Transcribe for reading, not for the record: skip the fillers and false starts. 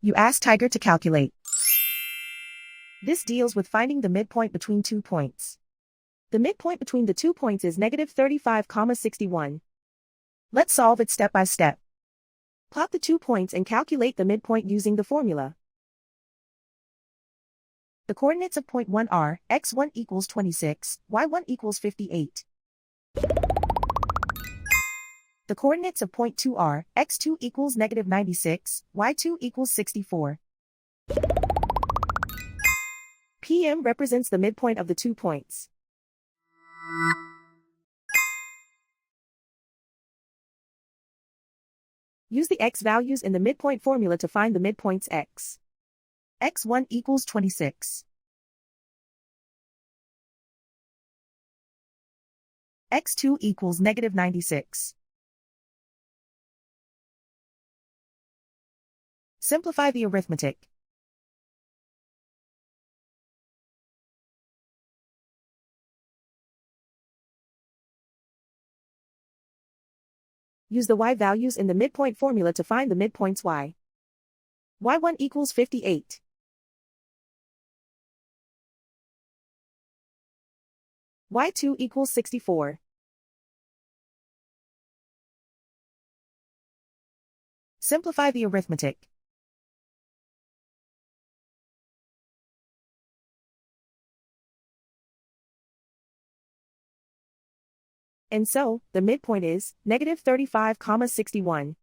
You ask Tiger to calculate. This deals with finding the midpoint between 2 points. The midpoint between the 2 points is negative 35,61. Let's solve it step by step. Plot the 2 points and calculate the midpoint using the formula. The coordinates of point 1 are x1 equals 26, y1 equals 58. The coordinates of point 2 are x2 equals negative 96, y2 equals 64. PM represents the midpoint of the 2 points. Use the x values in the midpoint formula to find the midpoints x. x1 equals 26. x2 equals negative 96. Simplify the arithmetic. Use the y values in the midpoint formula to find the midpoints y. y1 equals 58. y2 equals 64. Simplify the arithmetic. And so, the midpoint is negative 35,61.